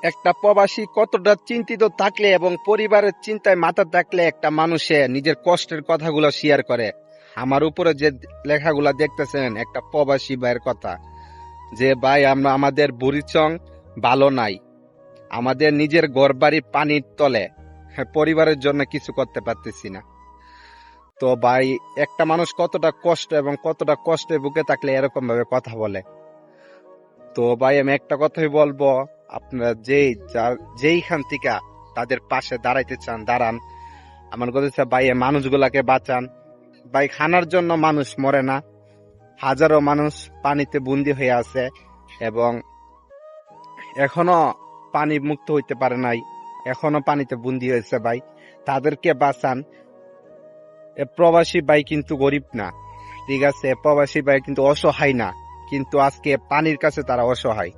একটা প্রবাসী কতটা চিন্তিত থাকলে এবং পরিবারের চিন্তায় মাথা থাকলে একটা মানুষে নিজের কষ্টের কথাগুলো শেয়ার করে। আমার উপরে যে লেখাগুলা দেখতেছেন একটা প্রবাসী ভাইয়ের কথা, যে ভাই আমরা আমাদের বুড়িচং ভালো নাই, আমাদের নিজের ঘরবাড়ি পানির তলে, পরিবারের জন্য কিছু করতে পারতেছি না। তো ভাই একটা মানুষ কতটা কষ্ট এবং কতটা কষ্টের বুকে থাকলে এরকম ভাবে কথা বলে। তো ভাই আমি একটা কথাই বলবো, আপনারা যেইখান থেকে তাদের পাশে দাঁড়াইতে চান দাঁড়ান। আমার কথা হচ্ছে ভাই এই মানুষগুলাকে বাঁচান। ভাই খানার জন্য মানুষ মরে না, হাজারো মানুষ পানিতে বন্দি হয়ে আছে এবং এখনো পানি মুক্ত হইতে পারে নাই, এখনো পানিতে বন্দি হয়েছে। ভাই তাদেরকে বাঁচান। এ প্রবাসী ভাই কিন্তু গরিব না, ঠিক আছে, প্রবাসী ভাই কিন্তু অসহায় না, কিন্তু আজকে পানির কাছে তারা অসহায়।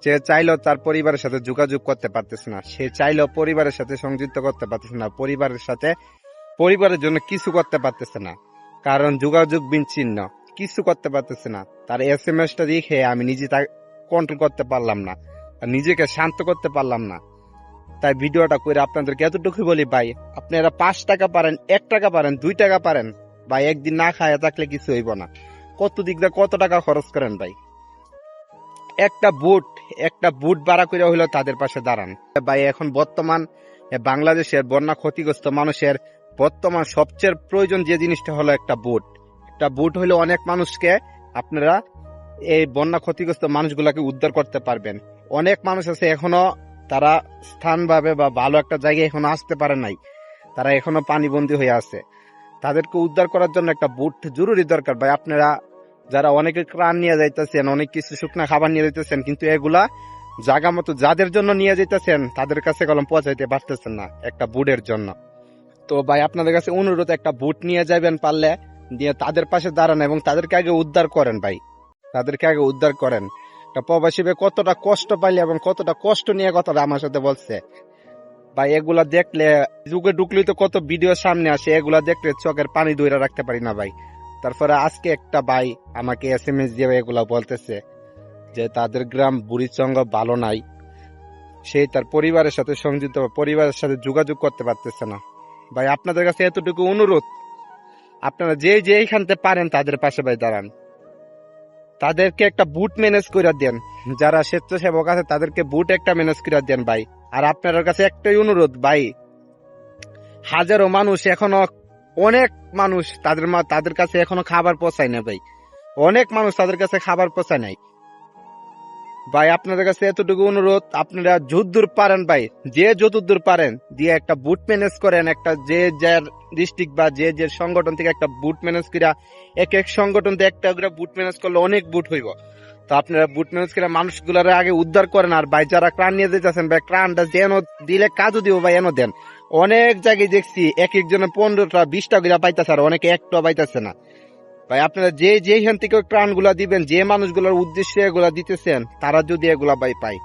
সে চাইলেও তার পরিবারের সাথে যোগাযোগ করতে পারতেছে না, সে চাইলেও পরিবারের সাথে সংযুক্ত করতে পারতেছে না, পরিবারের জন্য কিছু করতে পারতেছে না, কারণ যোগাযোগ বিচ্ছিন্ন, কিছু করতে পারতেছে না। তার SMS-টা দেখে আমি নিজে তা কন্ট্রোল করতে পারলাম না, আর নিজেকে শান্ত করতে পারলাম না। তাই ভিডিওটা করে আপনাদেরকে এতটুকু বলি ভাই, আপনারা 5 টাকা পারেন, 1 টাকা পারেন, 2 টাকা পারেন ভাই, একদিন না খায়া থাকলে কিছু হইব না। কত দিক দিয়ে কত টাকা খরচ করেন ভাই, একটা বুট ভাড়া করে হইলো তাদের পাশে দাঁড়ান ভাই। এখন বর্তমান বাংলাদেশের বন্যা ক্ষতিগ্রস্ত মানুষের বর্তমান সবচেয়ে প্রয়োজন যে জিনিসটা হলো একটা বুট হইলে অনেক মানুষকে আপনারা এই বন্যা ক্ষতিগ্রস্ত মানুষগুলাকে উদ্ধার করতে পারবেন। অনেক মানুষ আছে এখনো তারা স্থানভাবে বা ভালো একটা জায়গায় এখনো আসতে পারে নাই, তারা এখনো পানিবন্দী হয়ে আছে। তাদেরকে উদ্ধার করার জন্য একটা বুট জরুরি দরকার ভাই। আপনারা যারা অনেকে ত্রাণ নিয়ে যাইতেছেন, অনেক কিছু শুকনা খাবার নিয়ে যাইতেছেন, কিন্তু এগুলা জায়গা মতো যাদের জন্য নিয়ে যাইতেছেন তাদের কাছে কলম পৌঁছাইতে পারতেছেন না একটা বুটের জন্য। তো ভাই আপনাদের কাছে অনুরোধ, একটা বুট নিয়ে যাবেন পারলে, দিয়ে তাদের পাশে দাঁড়ান এবং তাদেরকে আগে উদ্ধার করেন ভাই, তাদেরকে আগে উদ্ধার করেন। একটা প্রবাসী ভাই কতটা কষ্ট পাইলে এবং কতটা কষ্ট নিয়ে কথাটা আমার সাথে বলছে ভাই, এগুলা দেখলে যুগে ঢুকলেই তো কত ভিডিও সামনে আসে, এগুলা দেখলে চোখের পানি ধরে রাখতে পারি না ভাই। তারপরে আজকে একটা ভাই আমাকে SMS দিয়ে এগুলা বলতেছে যে তাদের গ্রাম বুড়িচঙ্গ ভালো নাই, সে তার পরিবারের সাথে সংযুক্ত, পরিবারের সাথে যোগাযোগ করতে পারতেছে না। ভাই আপনাদের কাছে এতটুকু অনুরোধ, আপনারা যেইখান থেকে পারেন তাদের পাশে ভাই দাঁড়ান, তাদেরকে একটা বুট ম্যানেজ করে দেন। যারা স্বেচ্ছাসেবক আছে তাদেরকে বুট একটা ম্যানেজ করে দেন ভাই। আর আপনার কাছে একটাই অনুরোধ ভাই, হাজারো মানুষ এখনো, অনেক মানুষ তাদের কাছে এখনো খাবার পৌঁছায় না ভাই, অনেক মানুষ তাদের কাছে খাবার পৌঁছায় নাই ভাই। আপনাদের কাছে এতটুকু অনুরোধ, আপনারা যতদূর পারেন ভাই, যে যতদূর পারেন দিয়ে একটা বুট ম্যানেজ করেন, একটা যে যার ডিস্ট্রিক্ট বা যে যে সংগঠন থেকে একটা বুট ম্যানেজ করা, এক সংগঠন থেকে একটা করে বুট ম্যানেজ করলে অনেক বুট হইব। তো আপনারা বুট ম্যানেজ করে মানুষগুলার আগে উদ্ধার করেন। আর ভাই যারা ত্রাণ নিয়ে যেতেছেন ভাই, ত্রাণটা যেন দিলে কাজও দিব ভাই, এনে দেন। অনেক জায়গায় দেখছি এক একজনে 15টা 20টা করে পাইতেছে, আর অনেকে একটা পাইতেছে না ভাই। আপনারা যেখান থেকে ত্রাণ গুলা দিবেন, যে মানুষগুলোর উদ্দেশ্যে এগুলা দিতেছেন, তারা যদি এগুলা ভাই পায়,